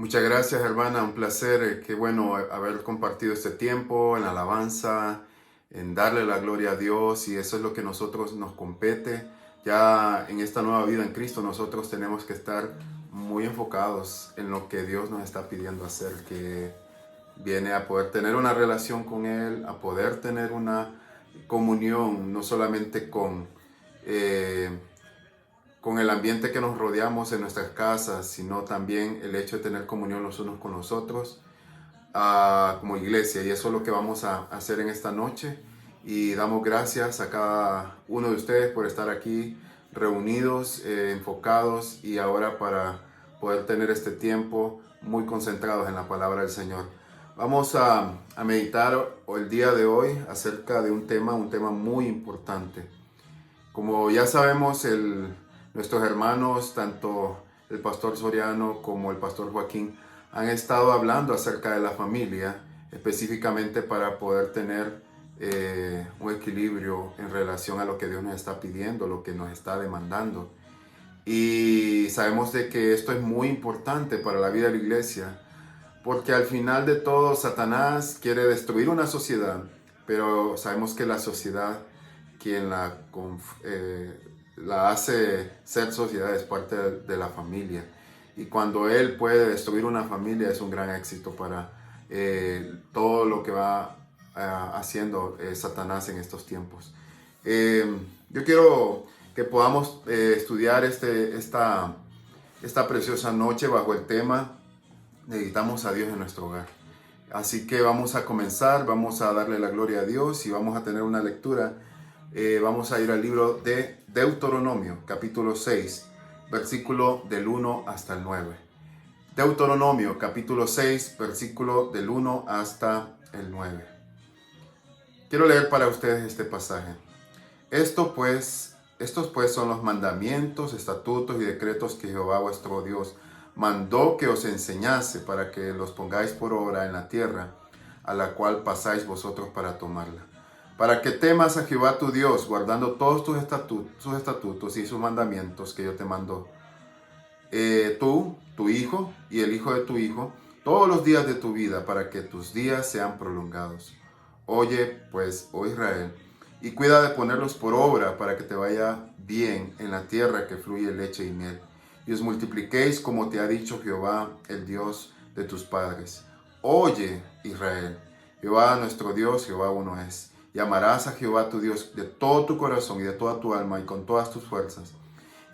Muchas gracias, hermana. Un placer. Qué bueno haber compartido este tiempo en la alabanza, en darle la gloria a Dios, y eso es lo que nosotros nos compete. Ya en esta nueva vida en Cristo nosotros tenemos que estar muy enfocados en lo que Dios nos está pidiendo hacer, que viene a poder tener una relación con Él, a poder tener una comunión, no solamente eh, con el ambiente que nos rodeamos en nuestras casas, sino también el hecho de tener comunión los unos con los otros como iglesia. Y eso es lo que vamos a hacer en esta noche. Y damos gracias a cada uno de ustedes por estar aquí reunidos, enfocados y ahora para poder tener este tiempo muy concentrados en la palabra del Señor. Vamos a meditar el día de hoy acerca de un tema muy importante. Como ya sabemos, nuestros hermanos, tanto el pastor Soriano como el pastor Joaquín, han estado hablando acerca de la familia, específicamente para poder tener un equilibrio en relación a lo que Dios nos está pidiendo, lo que nos está demandando. Y sabemos de que esto es muy importante para la vida de la iglesia, porque al final de todo Satanás quiere destruir una sociedad, pero sabemos que la sociedad, quien la hace ser sociedad, es parte de la familia. Y cuando él puede destruir una familia es un gran éxito para todo lo que va haciendo Satanás en estos tiempos. Yo quiero que podamos estudiar esta preciosa noche bajo el tema necesitamos a Dios en nuestro hogar. Así que vamos a comenzar, vamos a darle la gloria a Dios y vamos a tener una lectura. Vamos a ir al libro de Deuteronomio, capítulo 6, versículo del 1 hasta el 9. Deuteronomio, capítulo 6, versículo del 1 hasta el 9. Quiero leer para ustedes este pasaje. Estos pues son los mandamientos, estatutos y decretos que Jehová vuestro Dios mandó que os enseñase para que los pongáis por obra en la tierra, a la cual pasáis vosotros para tomarla. Para que temas a Jehová tu Dios, guardando todos sus estatutos y sus mandamientos que yo te mando, tú, tu hijo y el hijo de tu hijo, todos los días de tu vida, para que tus días sean prolongados. Oye, pues, oh Israel, y cuida de ponerlos por obra para que te vaya bien en la tierra que fluye leche y miel, y os multipliquéis como te ha dicho Jehová, el Dios de tus padres. Oye, Israel, Jehová nuestro Dios, Jehová uno es. Y amarás a Jehová tu Dios de todo tu corazón y de toda tu alma y con todas tus fuerzas.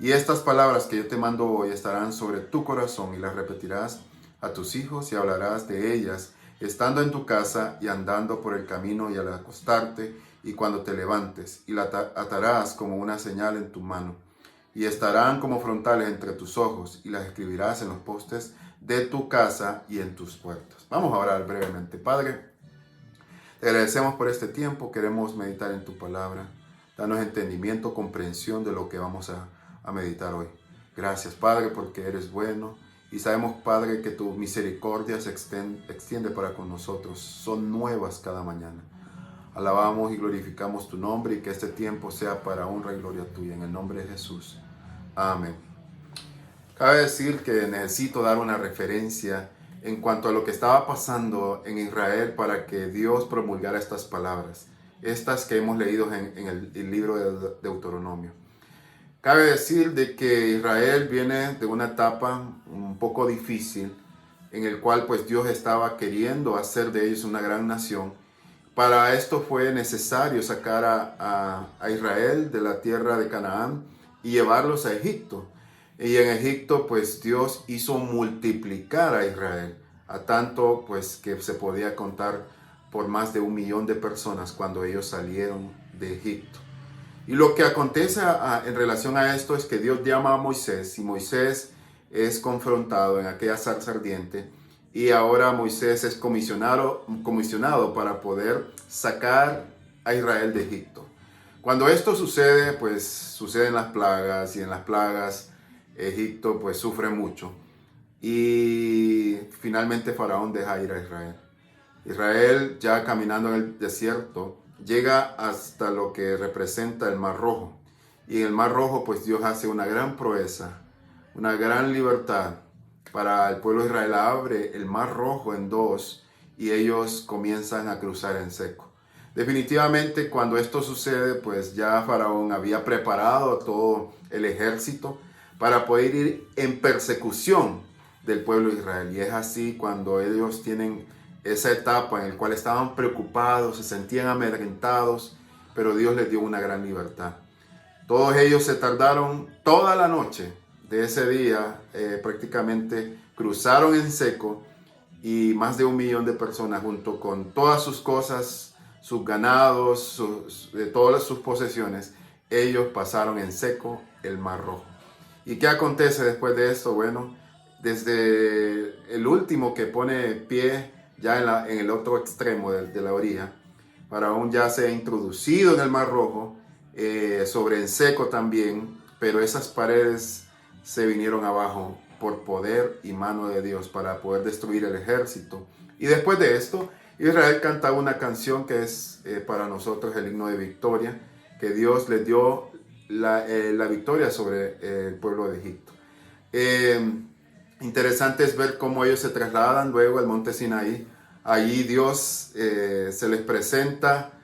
Y estas palabras que yo te mando hoy estarán sobre tu corazón y las repetirás a tus hijos y hablarás de ellas estando en tu casa y andando por el camino y al acostarte y cuando te levantes, y la atarás como una señal en tu mano, y estarán como frontales entre tus ojos, y las escribirás en los postes de tu casa y en tus puertas. Vamos a orar brevemente. Padre, te agradecemos por este tiempo, queremos meditar en tu palabra. Danos entendimiento, comprensión de lo que vamos a meditar hoy. Gracias, Padre, porque eres bueno. Y sabemos, Padre, que tu misericordia se extiende para con nosotros. Son nuevas cada mañana. Alabamos y glorificamos tu nombre y que este tiempo sea para honra y gloria tuya. En el nombre de Jesús. Amén. Cabe decir que necesito dar una referencia en cuanto a lo que estaba pasando en Israel para que Dios promulgara estas palabras. Estas que hemos leído en el libro de Deuteronomio. Cabe decir de que Israel viene de una etapa un poco difícil en el cual pues Dios estaba queriendo hacer de ellos una gran nación. Para esto fue necesario sacar a Israel de la tierra de Canaán y llevarlos a Egipto. Y en Egipto pues Dios hizo multiplicar a Israel a tanto pues que se podía contar por más de 1 millón de personas cuando ellos salieron de Egipto. Y lo que acontece en relación a esto es que Dios llama a Moisés y Moisés es confrontado en aquella zarza ardiente y ahora Moisés es comisionado para poder sacar a Israel de Egipto. Cuando esto sucede, pues suceden las plagas y en las plagas Egipto pues sufre mucho y finalmente Faraón deja ir a Israel. Israel, ya caminando en el desierto, llega hasta lo que representa el Mar Rojo. Y en el Mar Rojo, pues Dios hace una gran proeza, una gran libertad para el pueblo de Israel, abre el Mar Rojo en dos y ellos comienzan a cruzar en seco. Definitivamente cuando esto sucede, pues ya Faraón había preparado todo el ejército para poder ir en persecución del pueblo de Israel. Y es así cuando ellos tienen esa etapa en la cual estaban preocupados, se sentían amedrentados, pero Dios les dio una gran libertad. Todos ellos se tardaron toda la noche de ese día, prácticamente cruzaron en seco, y más de 1 millón de personas junto con todas sus cosas, sus ganados, todas sus posesiones, ellos pasaron en seco el Mar Rojo. ¿Y qué acontece después de esto? Bueno, desde el último que pone pie ya en el otro extremo de la orilla, Faraón ya se ha introducido en el Mar Rojo, sobre en seco también, pero esas paredes se vinieron abajo por poder y mano de Dios para poder destruir el ejército. Y después de esto, Israel canta una canción que es para nosotros el himno de victoria, que Dios les dio la victoria sobre el pueblo de Egipto. Interesante es ver cómo ellos se trasladan luego al monte Sinaí. Allí Dios se les presenta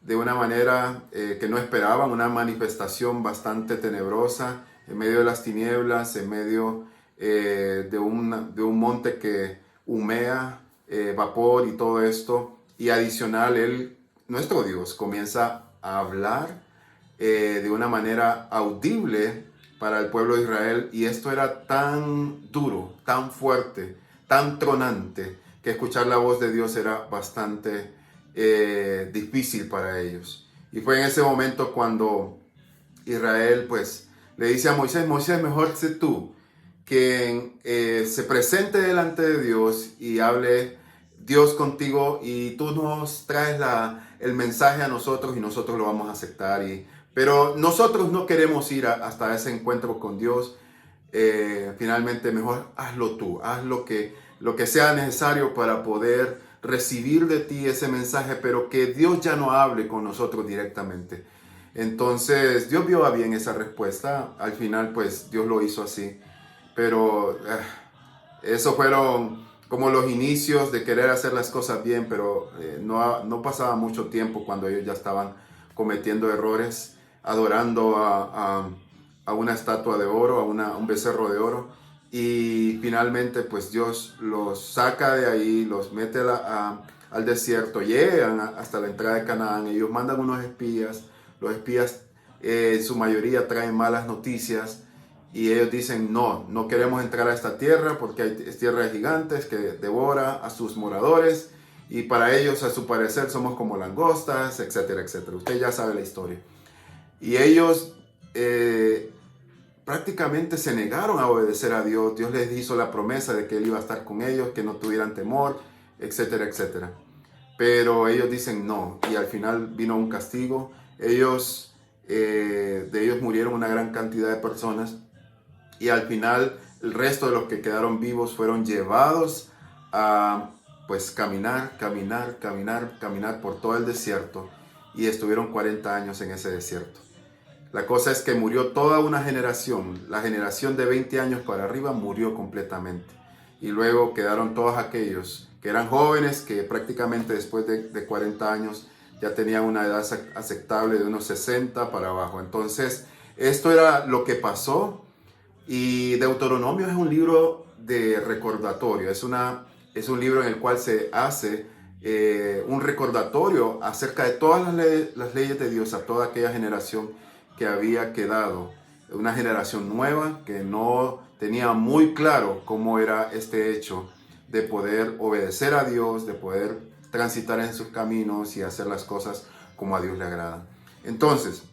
de una manera que no esperaban, una manifestación bastante tenebrosa, en medio de las tinieblas, en medio de un monte que humea, vapor y todo esto. Y adicional, nuestro Dios, comienza a hablar de una manera audible para el pueblo de Israel, y esto era tan duro, tan fuerte, tan tronante, que escuchar la voz de Dios era bastante difícil para ellos. Y fue en ese momento cuando Israel pues le dice a Moisés: Moisés, mejor sé tú quien se presente delante de Dios y hable Dios contigo, y tú nos traes el mensaje a nosotros y nosotros lo vamos a aceptar. Pero nosotros no queremos ir hasta ese encuentro con Dios. Finalmente mejor hazlo tú, haz lo que sea necesario para poder recibir de ti ese mensaje, pero que Dios ya no hable con nosotros directamente. Entonces Dios vio a bien esa respuesta. Al final pues Dios lo hizo así, pero eso fueron como los inicios de querer hacer las cosas bien, pero no pasaba mucho tiempo cuando ellos ya estaban cometiendo errores, adorando a una estatua de oro, a un becerro de oro. Y finalmente pues Dios los saca de ahí, los mete al desierto, llegan hasta la entrada de Canaán. Ellos mandan unos espías, los espías en su mayoría traen malas noticias, y ellos dicen: no queremos entrar a esta tierra porque hay tierra de gigantes que devora a sus moradores, y para ellos, a su parecer, somos como langostas, etcétera, etcétera. Usted ya sabe la historia. Y ellos prácticamente se negaron a obedecer a Dios. Dios les hizo la promesa de que Él iba a estar con ellos, que no tuvieran temor, etcétera, etcétera. Pero ellos dicen no, y al final vino un castigo. De ellos murieron una gran cantidad de personas, y al final el resto de los que quedaron vivos fueron llevados a pues caminar por todo el desierto, y estuvieron 40 años en ese desierto. La cosa es que murió toda una generación. La generación de 20 años para arriba murió completamente. Y luego quedaron todos aquellos que eran jóvenes, que prácticamente después de 40 años ya tenían una edad aceptable de unos 60 para abajo. Entonces, esto era lo que pasó. Y Deuteronomio es un libro de recordatorio. Es un libro en el cual se hace un recordatorio acerca de todas las leyes de Dios a toda aquella generación que había quedado, una generación nueva que no tenía muy claro cómo era este hecho de poder obedecer a Dios, de poder transitar en sus caminos y hacer las cosas como a Dios le agrada. Entonces,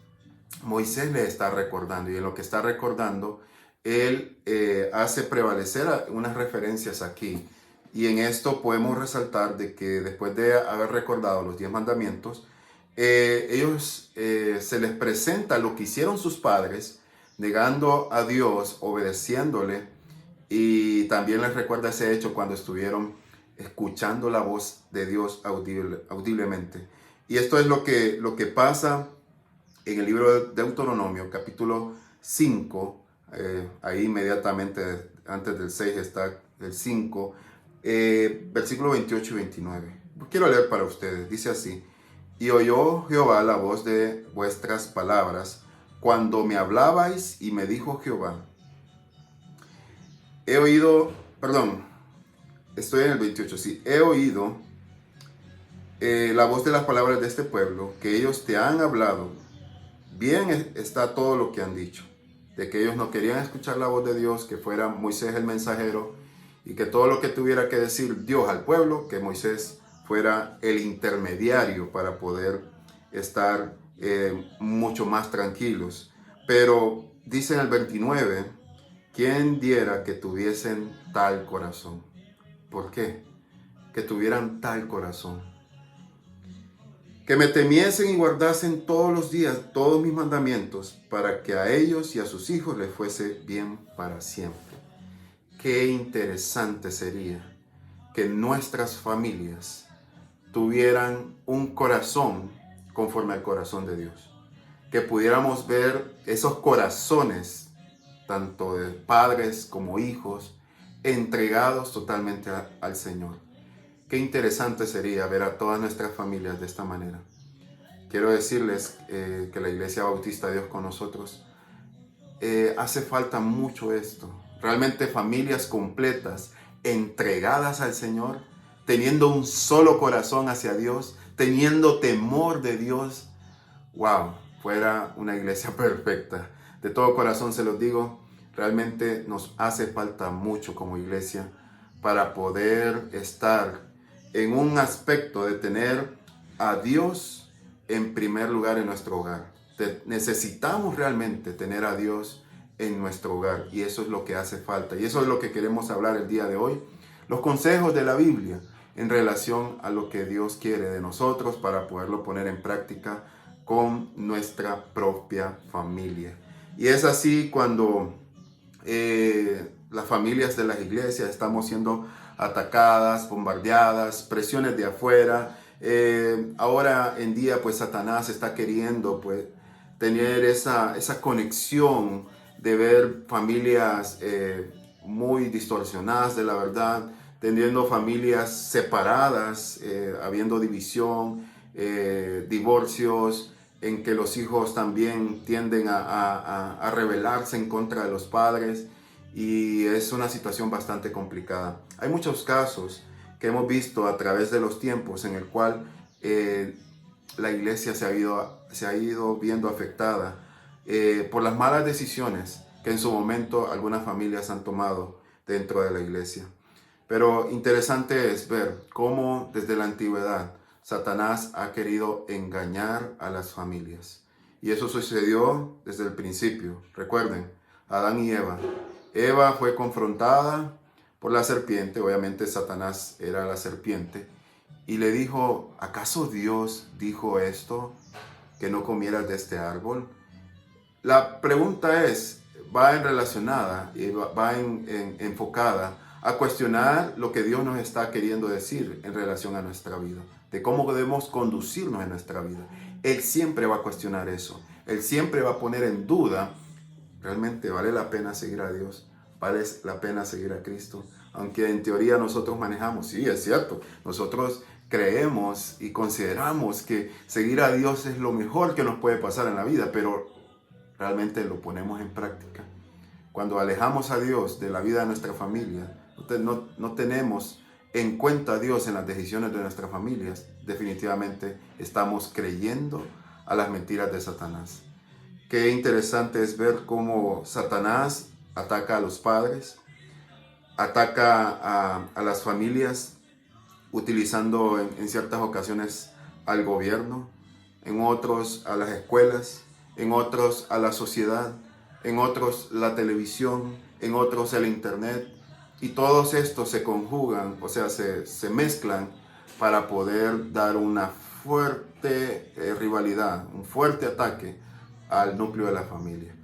Moisés le está recordando, y en lo que está recordando, él hace prevalecer unas referencias aquí. Y en esto podemos resaltar de que después de haber recordado los 10 mandamientos, ellos se les presenta lo que hicieron sus padres, negando a Dios, obedeciéndole, y también les recuerda ese hecho cuando estuvieron escuchando la voz de Dios audiblemente. Y esto es lo que pasa en el libro de Deuteronomio, capítulo 5, ahí inmediatamente antes del 6 está el 5, versículo 28 y 29. Quiero leer para ustedes. Dice así: y oyó Jehová la voz de vuestras palabras cuando me hablabais, y me dijo Jehová, he oído, perdón, estoy en el 28, sí, he oído la voz de las palabras de este pueblo, que ellos te han hablado. Bien está todo lo que han dicho, de que ellos no querían escuchar la voz de Dios, que fuera Moisés el mensajero, y que todo lo que tuviera que decir Dios al pueblo, que Moisés fuera el intermediario para poder estar mucho más tranquilos. Pero dice en el 29, ¿quién diera que tuviesen tal corazón? ¿Por qué? Que tuvieran tal corazón. Que me temiesen y guardasen todos los días todos mis mandamientos, para que a ellos y a sus hijos les fuese bien para siempre. Qué interesante sería que nuestras familias tuvieran un corazón conforme al corazón de Dios. Que pudiéramos ver esos corazones, tanto de padres como hijos, entregados totalmente al Señor. Qué interesante sería ver a todas nuestras familias de esta manera. Quiero decirles que la Iglesia Bautista Dios con nosotros hace falta mucho esto. Realmente familias completas, entregadas al Señor, teniendo un solo corazón hacia Dios, teniendo temor de Dios. Wow, fuera una iglesia perfecta. De todo corazón se los digo, realmente nos hace falta mucho como iglesia para poder estar en un aspecto de tener a Dios en primer lugar en nuestro hogar. Necesitamos realmente tener a Dios en nuestro hogar, y eso es lo que hace falta, y eso es lo que queremos hablar el día de hoy. Los consejos de la Biblia en relación a lo que Dios quiere de nosotros para poderlo poner en práctica con nuestra propia familia. Y es así cuando las familias de las iglesias estamos siendo atacadas, bombardeadas, presiones de afuera. Ahora en día pues Satanás está queriendo pues tener esa conexión de ver familias muy distorsionadas de la verdad, teniendo familias separadas, habiendo división, divorcios, en que los hijos también tienden a rebelarse en contra de los padres, y es una situación bastante complicada. Hay muchos casos que hemos visto a través de los tiempos en el cual la iglesia se ha ido viendo afectada por las malas decisiones que en su momento algunas familias han tomado dentro de la iglesia. Pero interesante es ver cómo desde la antigüedad Satanás ha querido engañar a las familias. Y eso sucedió desde el principio. Recuerden, Adán y Eva. Eva fue confrontada por la serpiente, obviamente Satanás era la serpiente, y le dijo, ¿acaso Dios dijo esto, que no comieras de este árbol? La pregunta va en relacionada y va enfocada a cuestionar lo que Dios nos está queriendo decir en relación a nuestra vida, de cómo debemos conducirnos en nuestra vida. Él siempre va a cuestionar eso. Él siempre va a poner en duda, ¿realmente vale la pena seguir a Dios? ¿Vale la pena seguir a Cristo? Aunque en teoría nosotros manejamos, sí, es cierto, nosotros creemos y consideramos que seguir a Dios es lo mejor que nos puede pasar en la vida, pero realmente lo ponemos en práctica. Cuando alejamos a Dios de la vida de nuestra familia, no tenemos en cuenta a Dios en las decisiones de nuestras familias, definitivamente estamos creyendo a las mentiras de Satanás. Qué interesante es ver cómo Satanás ataca a los padres, ataca a las familias, utilizando en ciertas ocasiones al gobierno, en otros a las escuelas, en otros a la sociedad, en otros la televisión, en otros el internet, y todos estos se conjugan, o sea, se mezclan para poder dar una fuerte rivalidad, un fuerte ataque al núcleo de la familia.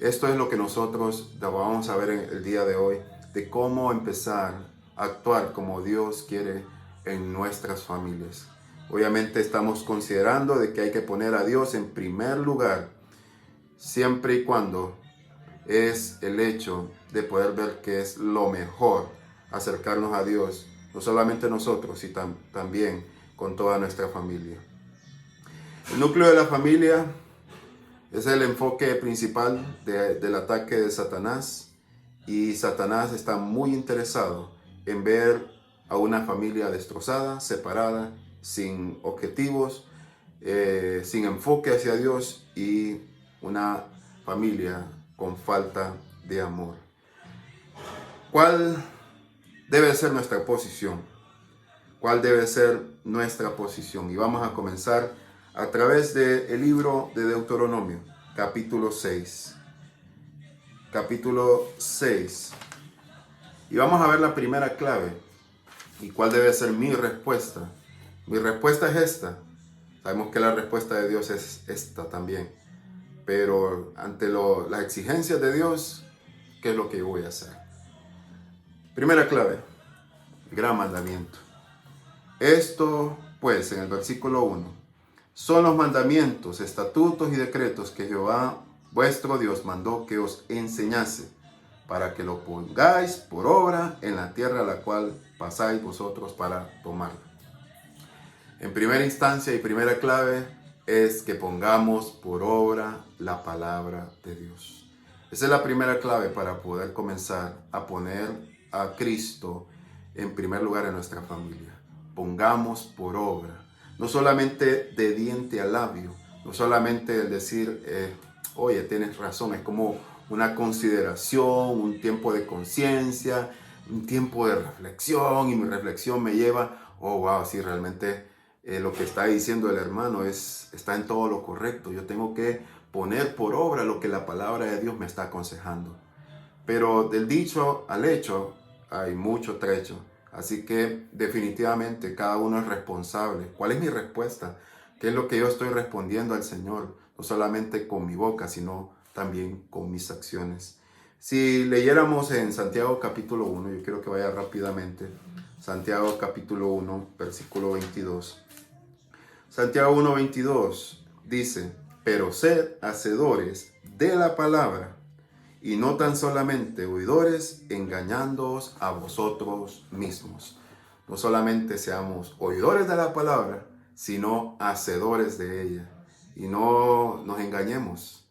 Esto es lo que nosotros vamos a ver en el día de hoy, de cómo empezar a actuar como Dios quiere en nuestras familias. Obviamente estamos considerando de que hay que poner a Dios en primer lugar, siempre y cuando es el hecho de poder ver que es lo mejor acercarnos a Dios, no solamente nosotros, sino también con toda nuestra familia. El núcleo de la familia es el enfoque principal del ataque de Satanás, y Satanás está muy interesado en ver a una familia destrozada, separada, sin objetivos, sin enfoque hacia Dios, y una familia con falta de amor. ¿Cuál debe ser nuestra posición? ¿Cuál debe ser nuestra posición? Y vamos a comenzar a través del libro de Deuteronomio, capítulo 6. Capítulo 6. Y vamos a ver la primera clave. ¿Y cuál debe ser mi respuesta? Mi respuesta es esta. Sabemos que la respuesta de Dios es esta también. Pero ante las exigencias de Dios, ¿qué es lo que yo voy a hacer? Primera clave. Gran mandamiento. Esto, pues, en el versículo 1, son los mandamientos, estatutos y decretos que Jehová vuestro Dios mandó que os enseñase, para que lo pongáis por obra en la tierra a la cual pasáis vosotros para tomarla. En primera instancia y primera clave es que pongamos por obra la palabra de Dios. Esa es la primera clave para poder comenzar a poner a Cristo en primer lugar en nuestra familia. Pongamos por obra, no solamente de diente a labio, no solamente el decir, oye, tienes razón, es como una consideración, un tiempo de conciencia, un tiempo de reflexión, y mi reflexión me lleva, oh, wow, sí, realmente lo que está diciendo el hermano está en todo lo correcto. Yo tengo que poner por obra lo que la palabra de Dios me está aconsejando. Pero del dicho al hecho hay mucho trecho. Así que definitivamente cada uno es responsable. ¿Cuál es mi respuesta? ¿Qué es lo que yo estoy respondiendo al Señor? No solamente con mi boca, sino también con mis acciones. Si leyéramos en Santiago capítulo 1, yo quiero que vaya rápidamente. Santiago capítulo 1, versículo 22. Santiago 1, 22 dice, pero sed hacedores de la palabra, y no tan solamente oidores, engañándoos a vosotros mismos. No solamente seamos oidores de la palabra, sino hacedores de ella. Y no nos engañemos.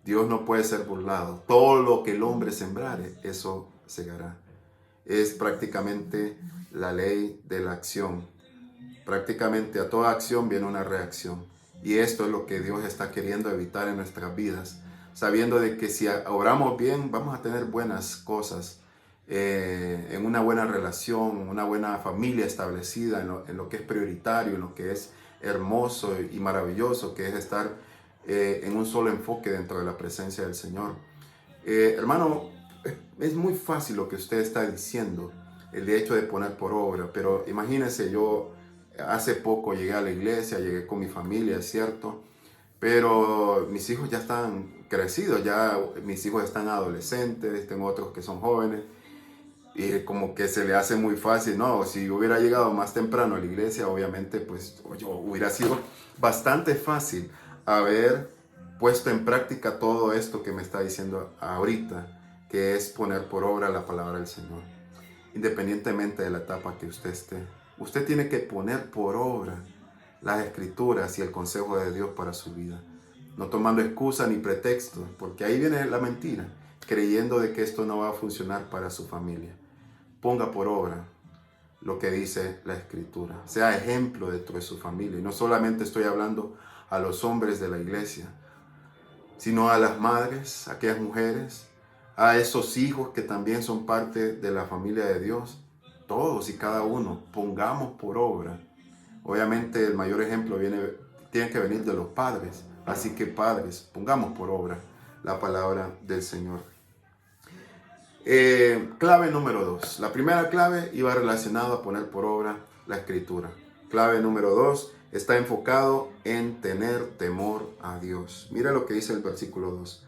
Dios no puede ser burlado. Todo lo que el hombre sembrare, eso segará. Es prácticamente la ley de la acción. Prácticamente a toda acción viene una reacción. Y esto es lo que Dios está queriendo evitar en nuestras vidas, sabiendo de que si obramos bien, vamos a tener buenas cosas, en una buena relación, una buena familia establecida, en lo que es prioritario, en lo que es hermoso y maravilloso, que es estar en un solo enfoque dentro de la presencia del Señor. Hermano, es muy fácil lo que usted está diciendo, el hecho de poner por obra, pero imagínese, yo hace poco llegué a la iglesia, llegué con mi familia, es cierto, pero mis hijos ya están crecidos, ya mis hijos están adolescentes, tengo otros que son jóvenes, y como que se le hace muy fácil, ¿no? Si hubiera llegado más temprano a la iglesia, obviamente, pues yo hubiera sido bastante fácil haber puesto en práctica todo esto que me está diciendo ahorita, que es poner por obra la palabra del Señor. Independientemente de la etapa que usted esté, usted tiene que poner por obra las escrituras y el consejo de Dios para su vida, no tomando excusa ni pretexto, porque ahí viene la mentira, creyendo de que esto no va a funcionar para su familia. Ponga por obra lo que dice la escritura, sea ejemplo dentro de su familia, y no solamente estoy hablando a los hombres de la iglesia, sino a las madres, a aquellas mujeres, a esos hijos que también son parte de la familia de Dios. Todos y cada uno pongamos por obra. Obviamente el mayor ejemplo tiene que venir de los padres. Así que padres, pongamos por obra la palabra del Señor. Clave número 2. La primera clave iba relacionada a poner por obra la escritura. Clave número 2 está enfocado en tener temor a Dios. Mira lo que dice el versículo 2.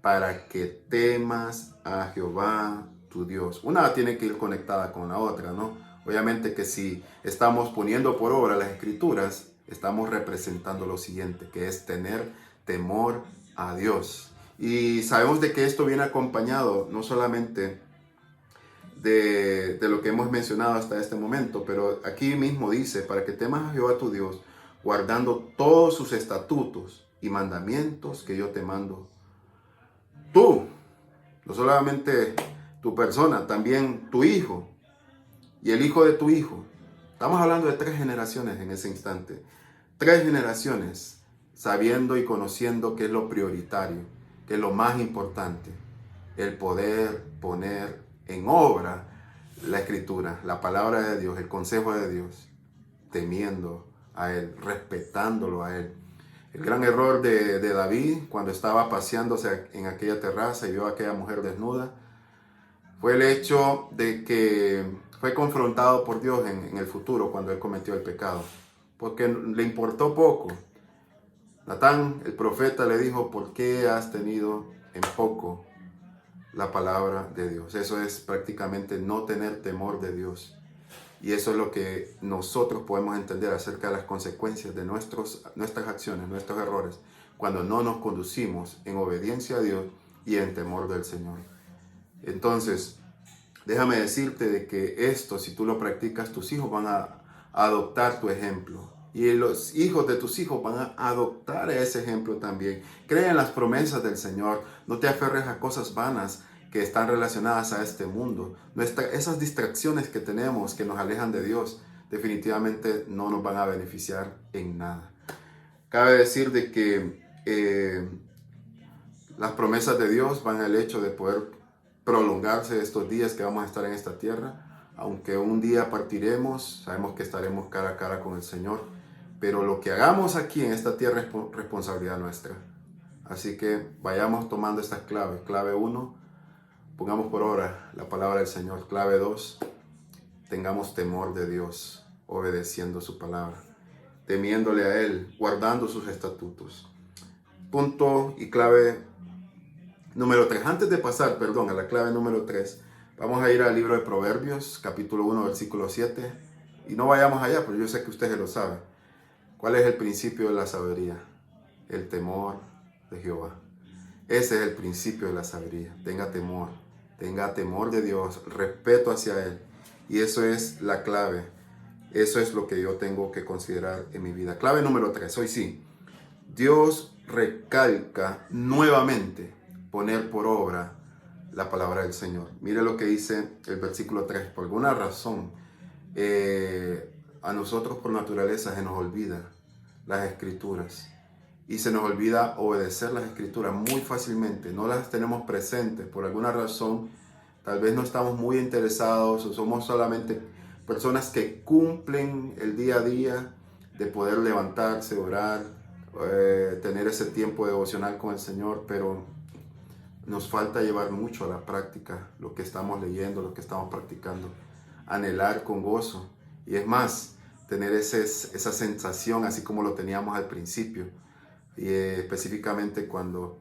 Para que temas a Jehová tu Dios. Una tiene que ir conectada con la otra, ¿no? Obviamente que si estamos poniendo por obra las escrituras, estamos representando lo siguiente, que es tener temor a Dios. Y sabemos de que esto viene acompañado no solamente de lo que hemos mencionado hasta este momento, pero aquí mismo dice, para que temas a Jehová tu Dios, guardando todos sus estatutos y mandamientos que yo te mando. Tú, no solamente tu persona, también tu hijo y el hijo de tu hijo. Estamos hablando de 3 generaciones en ese instante. 3 generaciones sabiendo y conociendo qué es lo prioritario, qué es lo más importante. El poder poner en obra la escritura, la palabra de Dios, el consejo de Dios, temiendo a Él, respetándolo a Él. El gran error de David cuando estaba paseándose en aquella terraza y vio a aquella mujer desnuda fue el hecho de que fue confrontado por Dios en el futuro cuando él cometió el pecado, porque le importó poco. Natán, el profeta, le dijo, ¿por qué has tenido en poco la palabra de Dios? Eso es prácticamente no tener temor de Dios. Y eso es lo que nosotros podemos entender acerca de las consecuencias de nuestras acciones, nuestros errores, cuando no nos conducimos en obediencia a Dios y en temor del Señor. Entonces, déjame decirte de que esto, si tú lo practicas, tus hijos van a adoptar tu ejemplo. Y los hijos de tus hijos van a adoptar ese ejemplo también. Cree en las promesas del Señor. No te aferres a cosas vanas que están relacionadas a este mundo. Esas distracciones que tenemos que nos alejan de Dios, definitivamente no nos van a beneficiar en nada. Cabe decir de que las promesas de Dios van al hecho de poder prolongarse estos días que vamos a estar en esta tierra. Aunque un día partiremos, sabemos que estaremos cara a cara con el Señor. Pero lo que hagamos aquí en esta tierra es responsabilidad nuestra. Así que vayamos tomando estas claves. Clave 1, pongamos por obra la palabra del Señor. Clave 2, tengamos temor de Dios, obedeciendo su palabra, temiéndole a Él, guardando sus estatutos. Punto y clave número 3. Antes de pasar, a la clave número 3, vamos a ir al libro de Proverbios, capítulo 1, versículo 7. Y no vayamos allá, pero yo sé que usted lo sabe. ¿Cuál es el principio de la sabiduría? El temor de Jehová. Ese es el principio de la sabiduría. Tenga temor de Dios, respeto hacia Él. Y eso es la clave. Eso es lo que yo tengo que considerar en mi vida. Clave número 3, hoy sí. Dios recalca nuevamente poner por obra la palabra del Señor. Mire lo que dice el versículo 3. Por alguna razón, a nosotros por naturaleza se nos olvida las escrituras y se nos olvida obedecer las escrituras muy fácilmente. No las tenemos presentes por alguna razón. Tal vez no estamos muy interesados o somos solamente personas que cumplen el día a día de poder levantarse, orar, tener ese tiempo devocional con el Señor, pero nos falta llevar mucho a la práctica lo que estamos leyendo, lo que estamos practicando, anhelar con gozo. Y es más, tener esa sensación así como lo teníamos al principio. Y específicamente cuando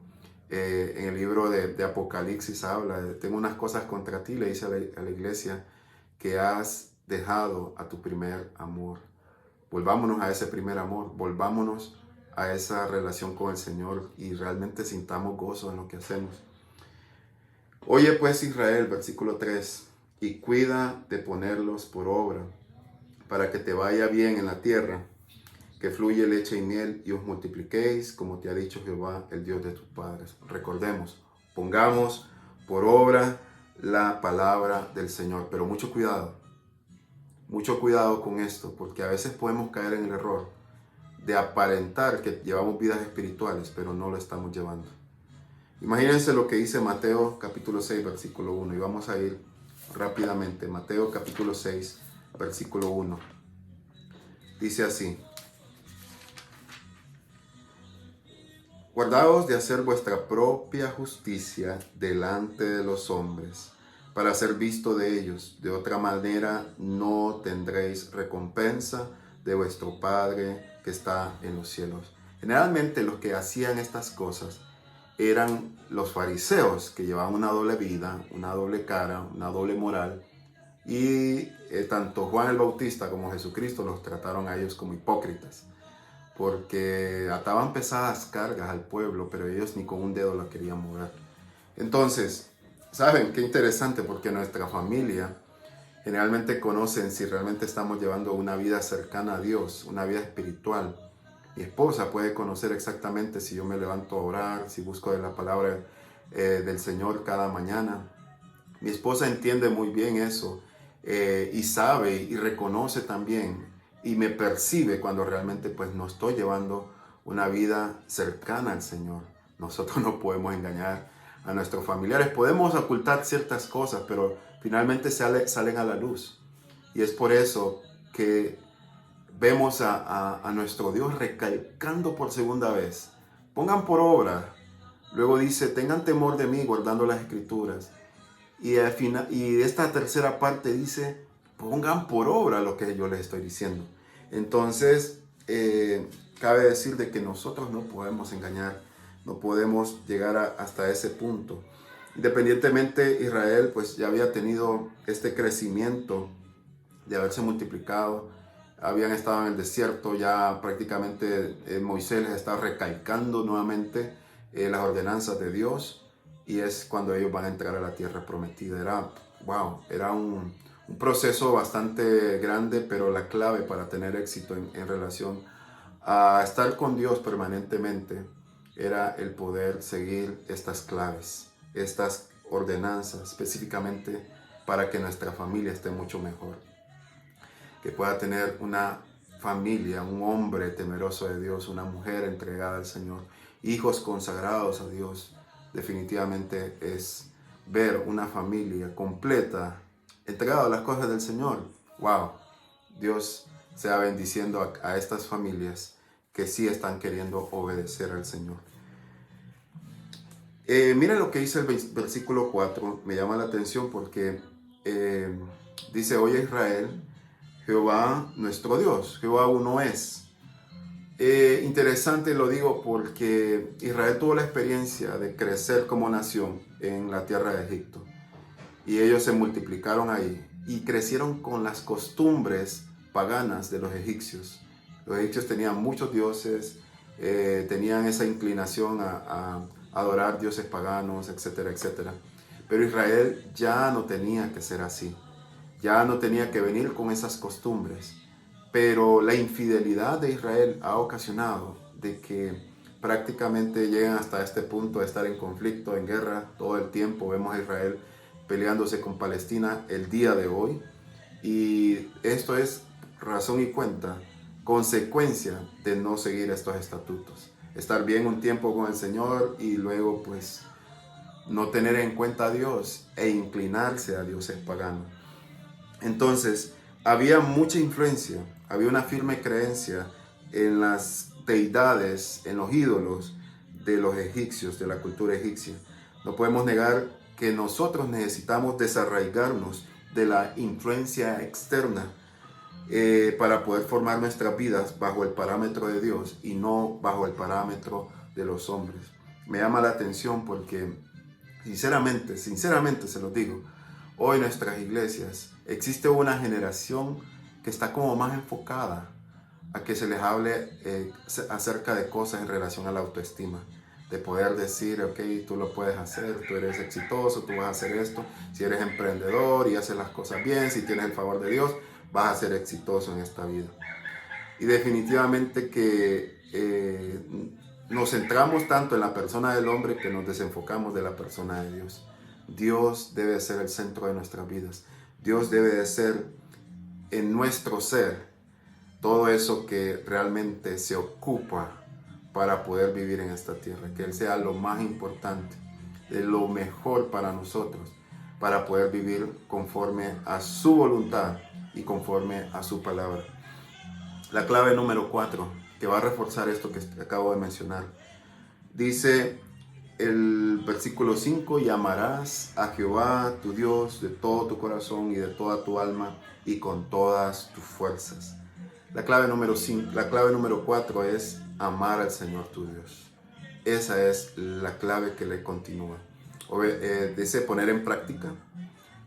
en el libro de Apocalipsis habla, tengo unas cosas contra ti, le dice a la iglesia, que has dejado a tu primer amor. Volvámonos a ese primer amor, volvámonos a esa relación con el Señor y realmente sintamos gozo en lo que hacemos. Oye pues Israel, versículo 3, y cuida de ponerlos por obra, para que te vaya bien en la tierra, que fluye leche y miel, y os multipliquéis, como te ha dicho Jehová, el Dios de tus padres. Recordemos, pongamos por obra la palabra del Señor, pero mucho cuidado con esto, porque a veces podemos caer en el error de aparentar que llevamos vidas espirituales, pero no lo estamos llevando. Imagínense lo que dice Mateo capítulo 6, versículo 1, y vamos a ir rápidamente. Mateo capítulo 6, versículo 1. Dice así: guardaos de hacer vuestra propia justicia delante de los hombres, para ser visto de ellos. De otra manera no tendréis recompensa de vuestro Padre que está en los cielos. Generalmente los que hacían estas cosas eran los fariseos, que llevaban una doble vida, una doble cara, una doble moral. Y tanto Juan el Bautista como Jesucristo los trataron a ellos como hipócritas, porque ataban pesadas cargas al pueblo, pero ellos ni con un dedo la querían mover. Entonces, ¿Saben? Qué interesante, porque nuestra familia generalmente conocen si realmente estamos llevando una vida cercana a Dios, una vida espiritual. Mi esposa puede conocer exactamente si yo me levanto a orar, si busco de la palabra del Señor cada mañana. Mi esposa entiende muy bien eso, y sabe y reconoce también y me percibe cuando realmente pues no estoy llevando una vida cercana al Señor. Nosotros no podemos engañar a nuestros familiares. Podemos ocultar ciertas cosas, pero finalmente salen a la luz. Y es por eso que vemos a nuestro Dios recalcando por segunda vez: pongan por obra. Luego dice: tengan temor de mí, guardando las escrituras. Y al final, y esta tercera parte dice: pongan por obra lo que yo les estoy diciendo. Entonces, cabe decir de que nosotros no podemos engañar, no podemos llegar hasta ese punto. Independientemente, Israel pues ya había tenido este crecimiento de haberse multiplicado. Habían estado en el desierto, ya prácticamente Moisés les está recalcando nuevamente las ordenanzas de Dios, y es cuando ellos van a entrar a la tierra prometida. Era un proceso bastante grande, pero la clave para tener éxito en relación a estar con Dios permanentemente era el poder seguir estas claves, estas ordenanzas, específicamente para que nuestra familia esté mucho mejor, que pueda tener una familia, un hombre temeroso de Dios, una mujer entregada al Señor, hijos consagrados a Dios. Definitivamente es ver una familia completa, entregada a las cosas del Señor. ¡Wow! Dios sea bendiciendo a estas familias que sí están queriendo obedecer al Señor. Miren lo que dice el versículo 4, me llama la atención porque dice: oye Israel, Jehová nuestro Dios, Jehová uno es. Interesante, lo digo porque Israel tuvo la experiencia de crecer como nación en la tierra de Egipto, y ellos se multiplicaron ahí y crecieron con las costumbres paganas de los egipcios. Los egipcios tenían muchos dioses, tenían esa inclinación a adorar dioses paganos, etcétera, etcétera. Pero Israel ya no tenía que ser así. Ya no tenía que venir con esas costumbres. Pero la infidelidad de Israel ha ocasionado de que prácticamente llegan hasta este punto de estar en conflicto, en guerra todo el tiempo. Vemos a Israel peleándose con Palestina el día de hoy. Y esto es razón y cuenta, consecuencia de no seguir estos estatutos. Estar bien un tiempo con el Señor y luego pues no tener en cuenta a Dios e inclinarse a dioses paganos. Entonces, había mucha influencia, había una firme creencia en las deidades, en los ídolos de los egipcios, de la cultura egipcia. No podemos negar que nosotros necesitamos desarraigarnos de la influencia externa para poder formar nuestras vidas bajo el parámetro de Dios y no bajo el parámetro de los hombres. Me llama la atención porque sinceramente se los digo, hoy en nuestras iglesias existe una generación que está como más enfocada a que se les hable acerca de cosas en relación a la autoestima. De poder decir: ok, tú lo puedes hacer, tú eres exitoso, tú vas a hacer esto. Si eres emprendedor y haces las cosas bien, si tienes el favor de Dios, vas a ser exitoso en esta vida. Y definitivamente que nos centramos tanto en la persona del hombre que nos desenfocamos de la persona de Dios. Dios debe ser el centro de nuestras vidas. Dios debe de ser en nuestro ser todo eso que realmente se ocupa para poder vivir en esta tierra. Que Él sea lo más importante, lo mejor para nosotros, para poder vivir conforme a su voluntad y conforme a su palabra. La clave número 4, que va a reforzar esto que acabo de mencionar, dice el versículo 5: y amarás a Jehová tu Dios de todo tu corazón y de toda tu alma y con todas tus fuerzas. La clave número 4 es amar al Señor tu Dios. Esa es la clave que le continúa. Dice poner en práctica.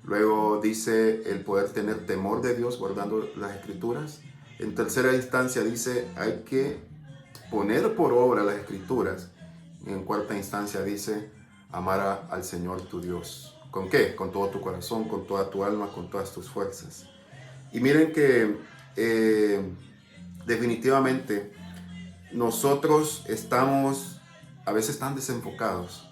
Luego dice el poder tener temor de Dios guardando las escrituras. En tercera instancia dice hay que poner por obra las escrituras. En cuarta instancia dice amar al Señor tu Dios ¿con qué? Con todo tu corazón, con toda tu alma, con todas tus fuerzas. Y miren que definitivamente nosotros estamos a veces tan desenfocados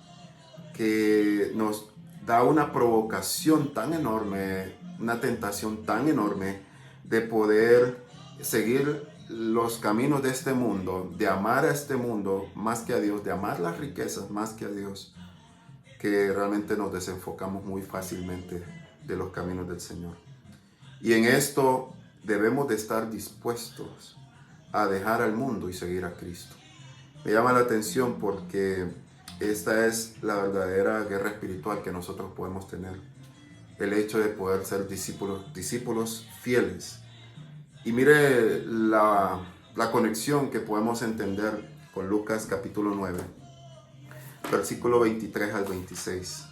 que nos da una provocación tan enorme, una tentación tan enorme de poder seguir los caminos de este mundo, de amar a este mundo más que a Dios, de amar las riquezas más que a Dios, que realmente nos desenfocamos muy fácilmente de los caminos del Señor. Y en esto debemos de estar dispuestos a dejar al mundo y seguir a Cristo. Me llama la atención porque esta es la verdadera guerra espiritual que nosotros podemos tener. El hecho de poder ser discípulos fieles. Y mire la conexión que podemos entender con Lucas capítulo 9, versículo 23 al 26.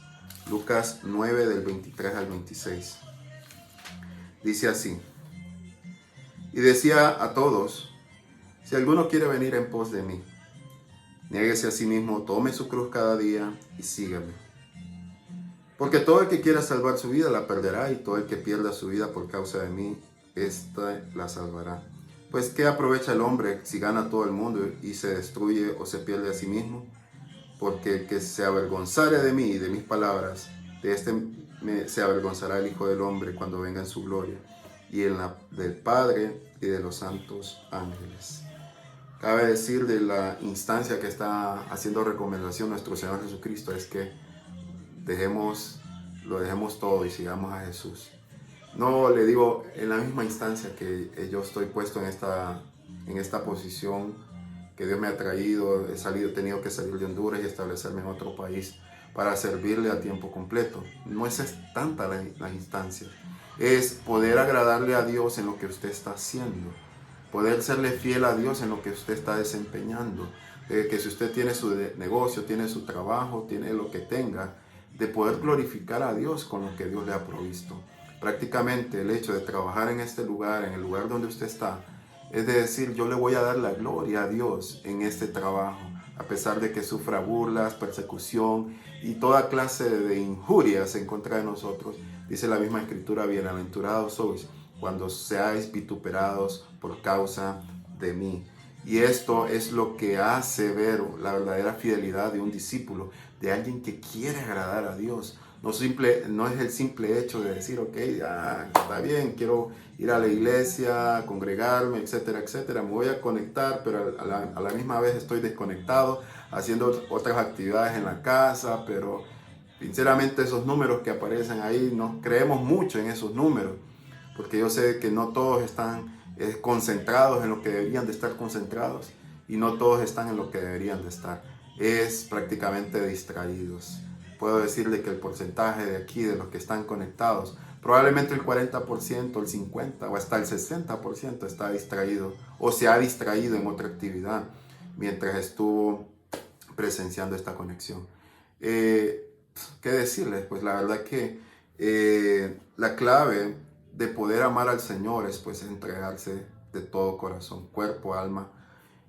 Lucas 9 del 23 al 26. Dice así: y decía a todos, si alguno quiere venir en pos de mí, niéguese a sí mismo, tome su cruz cada día y sígame. Porque todo el que quiera salvar su vida la perderá, y todo el que pierda su vida por causa de mí, ésta la salvará. Pues ¿qué aprovecha el hombre si gana todo el mundo y se destruye o se pierde a sí mismo? Porque el que se avergonzare de mí y de mis palabras, de este se avergonzará el Hijo del Hombre cuando venga en su gloria, y en la del Padre y de los santos ángeles. Cabe decir de la instancia que está haciendo recomendación nuestro Señor Jesucristo es que lo dejemos todo y sigamos a Jesús. No le digo en la misma instancia que yo estoy puesto en esta posición que Dios me ha traído, he tenido que salir de Honduras y establecerme en otro país para servirle a tiempo completo. No es tanta la instancia, es poder agradarle a Dios en lo que usted está haciendo, poder serle fiel a Dios en lo que usted está desempeñando, que si usted tiene su negocio, tiene su trabajo, tiene lo que tenga, de poder glorificar a Dios con lo que Dios le ha provisto. Prácticamente el hecho de trabajar en este lugar, en el lugar donde usted está, es de decir, yo le voy a dar la gloria a Dios en este trabajo, a pesar de que sufra burlas, persecución y toda clase de injurias en contra de nosotros. Dice la misma Escritura, bienaventurados sois cuando seáis vituperados por causa de mí. Y esto es lo que hace ver la verdadera fidelidad de un discípulo, de alguien que quiere agradar a Dios. No es el simple hecho de decir, ok, está bien, quiero ir a la iglesia, congregarme, etcétera, etcétera. Me voy a conectar, pero a la misma vez estoy desconectado, haciendo otras actividades en la casa, pero sinceramente esos números que aparecen ahí, no creemos mucho en esos números, porque yo sé que no todos están concentrados en lo que deberían de estar concentrados y no todos están en lo que deberían de estar. Es prácticamente distraídos. Puedo decirle que el porcentaje de aquí, de los que están conectados, probablemente el 40%, el 50% o hasta el 60% está distraído o se ha distraído en otra actividad mientras estuvo presenciando esta conexión. ¿Qué decirles? Pues la verdad que la clave de poder amar al Señor es pues entregarse de todo corazón, cuerpo, alma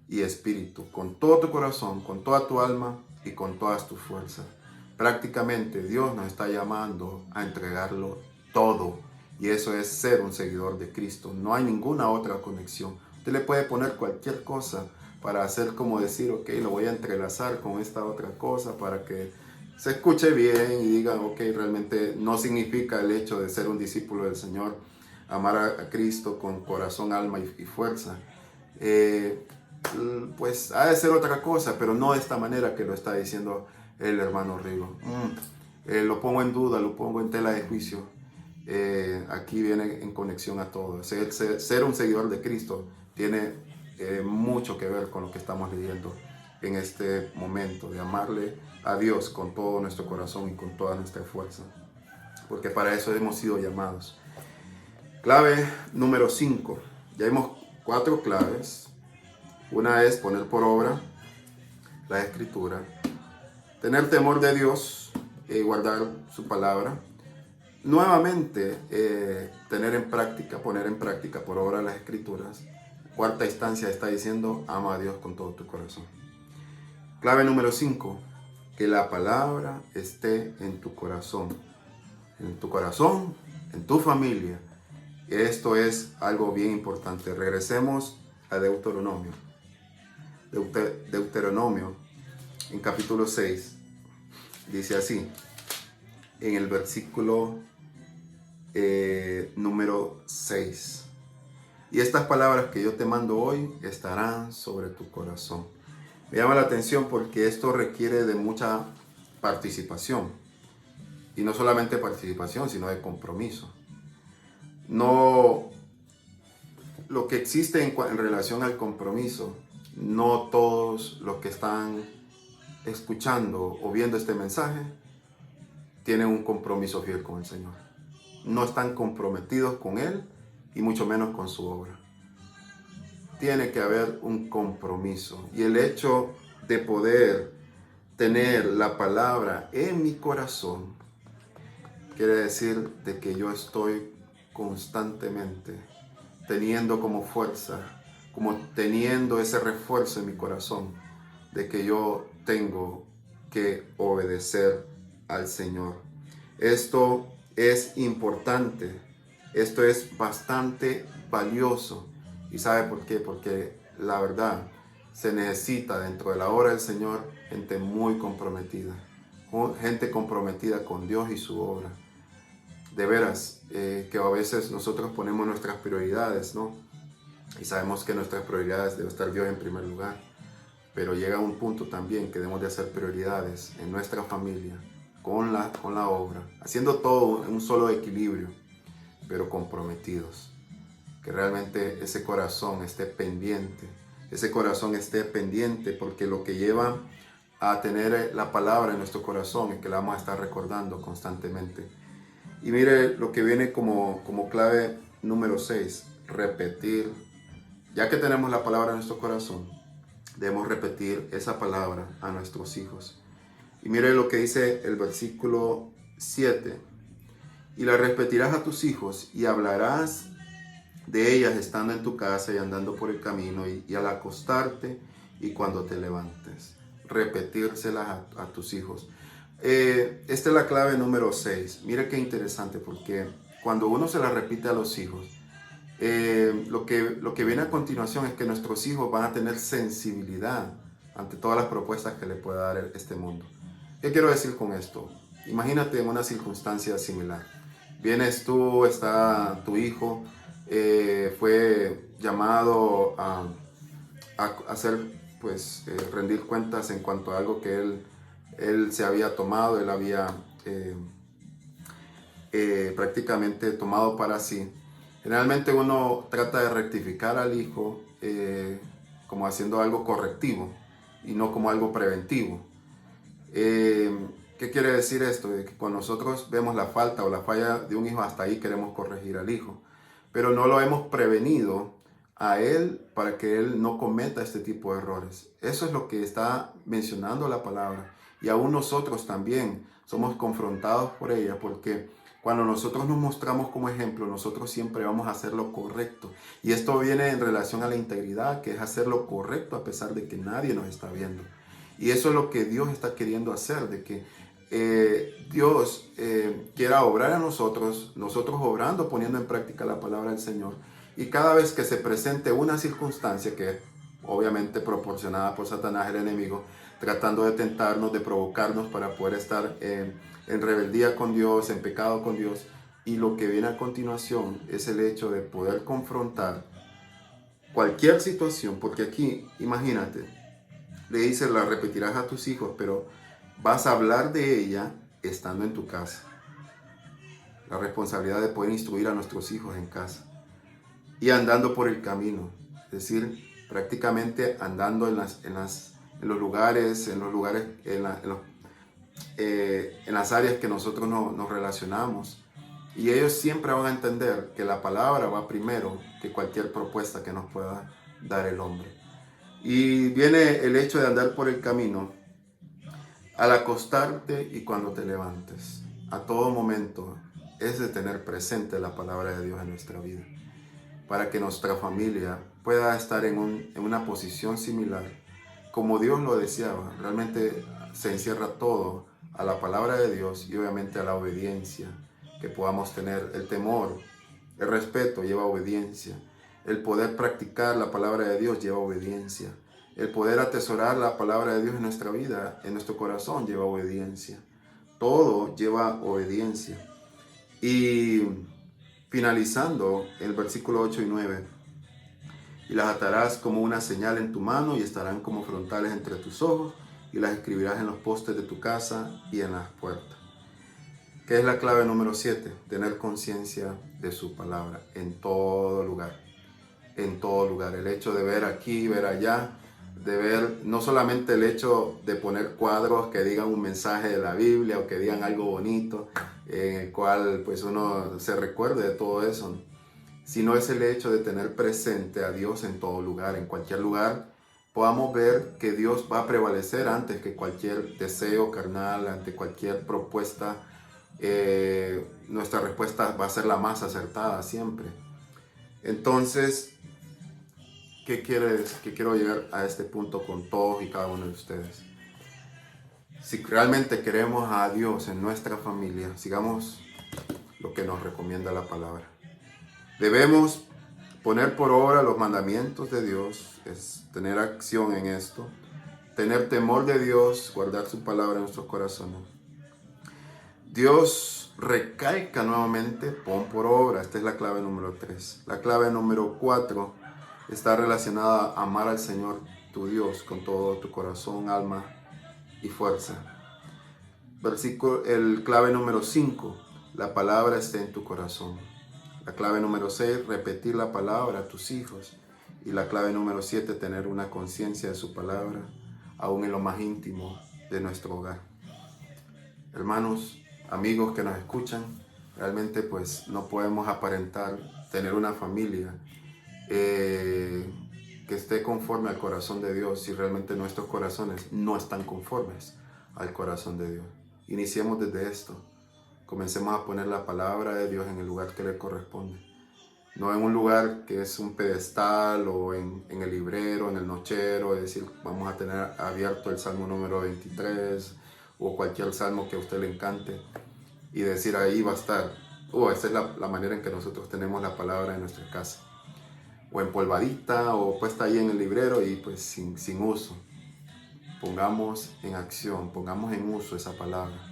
y espíritu, con todo tu corazón, con toda tu alma y con todas tus fuerzas. Prácticamente Dios nos está llamando a entregarlo todo, y eso es ser un seguidor de Cristo. No hay ninguna otra conexión. Usted le puede poner cualquier cosa para hacer como decir, ok, lo voy a entrelazar con esta otra cosa para que se escuche bien y digan, ok, realmente no significa el hecho de ser un discípulo del Señor, amar a Cristo con corazón, alma y fuerza. Pues ha de ser otra cosa, pero no de esta manera que lo está diciendo el hermano Rigo. Lo pongo en duda, lo pongo en tela de juicio. Aquí viene en conexión a todo. Ser un seguidor de Cristo tiene mucho que ver con lo que estamos leyendo en este momento, de amarle a Dios con todo nuestro corazón y con toda nuestra fuerza, porque para eso hemos sido llamados. Clave número 5. Ya vimos 4 claves. Una es poner por obra la Escritura, tener temor de Dios y guardar su palabra. Nuevamente, poner en práctica por obra las Escrituras. Cuarta instancia está diciendo, ama a Dios con todo tu corazón. Clave número 5, que la palabra esté en tu corazón. en tu corazón, en tu familia. Esto es algo bien importante. Regresemos a Deuteronomio. Deuteronomio, en capítulo 6, dice así, en el versículo número 6. Y estas palabras que yo te mando hoy estarán sobre tu corazón. Me llama la atención porque esto requiere de mucha participación. Y no solamente participación, sino de compromiso. No, lo que existe en relación al compromiso, no todos los que están escuchando o viendo este mensaje tienen un compromiso fiel con el Señor. No están comprometidos con Él y mucho menos con su obra. Tiene que haber un compromiso. Y el hecho de poder tener la palabra en mi corazón quiere decir de que yo estoy constantemente teniendo como fuerza, como teniendo ese refuerzo en mi corazón de que yo tengo que obedecer al Señor. Esto es importante, esto es bastante valioso. ¿Y sabe por qué? Porque la verdad se necesita dentro de la obra del Señor gente muy comprometida, gente comprometida con Dios y su obra. De veras, que a veces nosotros ponemos nuestras prioridades, ¿no? Y sabemos que nuestras prioridades debe estar Dios en primer lugar. Pero llega un punto también que debemos de hacer prioridades en nuestra familia, con la obra, haciendo todo en un solo equilibrio, pero comprometidos. Que realmente ese corazón esté pendiente, porque lo que lleva a tener la palabra en nuestro corazón es que la vamos a estar recordando constantemente. Y mire lo que viene como clave número 6, repetir. Ya que tenemos la palabra en nuestro corazón, debemos repetir esa palabra a nuestros hijos. Y mire lo que dice el versículo 7. Y la repetirás a tus hijos y hablarás de ellas estando en tu casa y andando por el camino y al acostarte y cuando te levantes. Repetírselas a tus hijos. Esta es la clave número 6. Mira qué interesante, porque cuando uno se la repite a los hijos, lo que viene a continuación es que nuestros hijos van a tener sensibilidad ante todas las propuestas que le pueda dar este mundo. ¿Qué quiero decir con esto? Imagínate en una circunstancia similar. Vienes tú, está tu hijo, fue llamado a hacer, pues, rendir cuentas en cuanto a algo que él se había tomado, él había prácticamente tomado para sí. Generalmente uno trata de rectificar al hijo como haciendo algo correctivo y no como algo preventivo. ¿Qué quiere decir esto? De que cuando nosotros vemos la falta o la falla de un hijo, hasta ahí queremos corregir al hijo, pero no lo hemos prevenido a él para que él no cometa este tipo de errores. Eso es lo que está mencionando la palabra. Y aún nosotros también somos confrontados por ella, porque cuando nosotros nos mostramos como ejemplo, nosotros siempre vamos a hacer lo correcto. Y esto viene en relación a la integridad, que es hacer lo correcto a pesar de que nadie nos está viendo. Y eso es lo que Dios está queriendo hacer, de que Dios quiera obrar a nosotros obrando, poniendo en práctica la palabra del Señor. Y cada vez que se presente una circunstancia que es obviamente proporcionada por Satanás, el enemigo, tratando de tentarnos, de provocarnos para poder estar en rebeldía con Dios, en pecado con Dios. Y lo que viene a continuación es el hecho de poder confrontar cualquier situación, porque aquí, imagínate, le dice, la repetirás a tus hijos, pero vas a hablar de ella estando en tu casa. La responsabilidad de poder instruir a nuestros hijos en casa. Y andando por el camino, es decir, prácticamente andando en los lugares, en las áreas que nosotros nos relacionamos. Y ellos siempre van a entender que la palabra va primero que cualquier propuesta que nos pueda dar el hombre. Y viene el hecho de andar por el camino al acostarte y cuando te levantes. A todo momento es de tener presente la palabra de Dios en nuestra vida, para que nuestra familia pueda estar en una posición similar, como Dios lo deseaba. Realmente se encierra todo a la palabra de Dios y obviamente a la obediencia que podamos tener. El temor, el respeto lleva obediencia. El poder practicar la palabra de Dios lleva obediencia. El poder atesorar la palabra de Dios en nuestra vida, en nuestro corazón, lleva obediencia. Todo lleva obediencia. Y finalizando el versículo 8 y 9. Y las atarás como una señal en tu mano y estarán como frontales entre tus ojos y las escribirás en los postes de tu casa y en las puertas. ¿Qué es la clave número 7? Tener conciencia de su palabra en todo lugar. En todo lugar. El hecho de ver aquí, ver allá, de ver no solamente el hecho de poner cuadros que digan un mensaje de la Biblia o que digan algo bonito, en el cual pues uno se recuerde de todo eso, sino es el hecho de tener presente a Dios en todo lugar, en cualquier lugar. Podamos ver que Dios va a prevalecer antes que cualquier deseo carnal, ante cualquier propuesta. Nuestra respuesta va a ser la más acertada siempre. Entonces, ¿qué quiero llegar a este punto con todos y cada uno de ustedes? Si realmente queremos a Dios en nuestra familia, sigamos lo que nos recomienda la palabra. Debemos poner por obra los mandamientos de Dios, es tener acción en esto, tener temor de Dios, guardar su palabra en nuestros corazones. Dios recalca nuevamente, pon por obra. Esta es la clave número 3. La clave número 4 está relacionada a amar al Señor tu Dios con todo tu corazón, alma y fuerza. El clave número 5, la palabra está en tu corazón. La clave número 6, repetir la palabra a tus hijos. Y la clave número 7, tener una conciencia de su palabra, aún en lo más íntimo de nuestro hogar. Hermanos, amigos que nos escuchan, realmente pues no podemos aparentar tener una familia que esté conforme al corazón de Dios si realmente nuestros corazones no están conformes al corazón de Dios. Iniciemos desde esto. Comencemos a poner la palabra de Dios en el lugar que le corresponde. No en un lugar que es un pedestal o en el librero, en el nochero, es decir, vamos a tener abierto el Salmo número 23 o cualquier salmo que a usted le encante y decir ahí va a estar. Esa es la manera en que nosotros tenemos la palabra en nuestra casa. O empolvadita o puesta ahí en el librero y pues sin uso. Pongamos en acción, pongamos en uso esa palabra.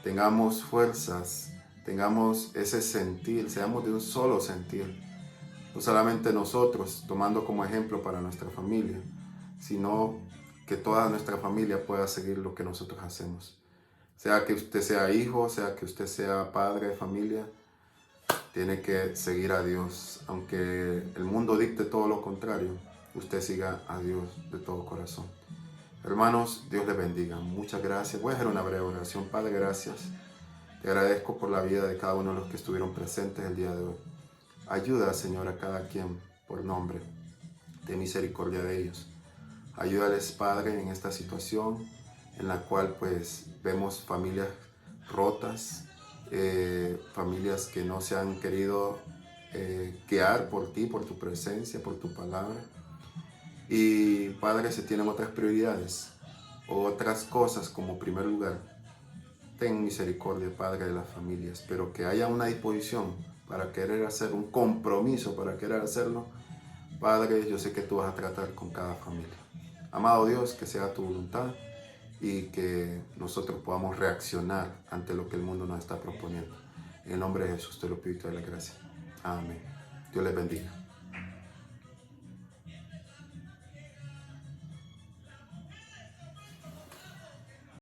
Tengamos fuerzas, tengamos ese sentir, seamos de un solo sentir. No solamente nosotros, tomando como ejemplo para nuestra familia, sino que toda nuestra familia pueda seguir lo que nosotros hacemos. Sea que usted sea hijo, sea que usted sea padre de familia, tiene que seguir a Dios. Aunque el mundo dicte todo lo contrario, usted siga a Dios de todo corazón. Hermanos, Dios les bendiga. Muchas gracias. Voy a hacer una breve oración. Padre, gracias. Te agradezco por la vida de cada uno de los que estuvieron presentes el día de hoy. Ayuda, Señor, a cada quien por nombre. Ten misericordia de ellos. Ayúdales, Padre, en esta situación en la cual pues vemos familias rotas, familias que no se han querido guiar por ti, por tu presencia, por tu palabra. Y Padre, se tienen otras prioridades, otras cosas como primer lugar. Ten misericordia, Padre, de las familias, pero que haya una disposición para querer hacer un compromiso, para querer hacerlo. Padre, yo sé que tú vas a tratar con cada familia. Amado Dios, que sea tu voluntad y que nosotros podamos reaccionar ante lo que el mundo nos está proponiendo. En el nombre de Jesús te lo pido y te doy la gracia. Amén. Dios les bendiga.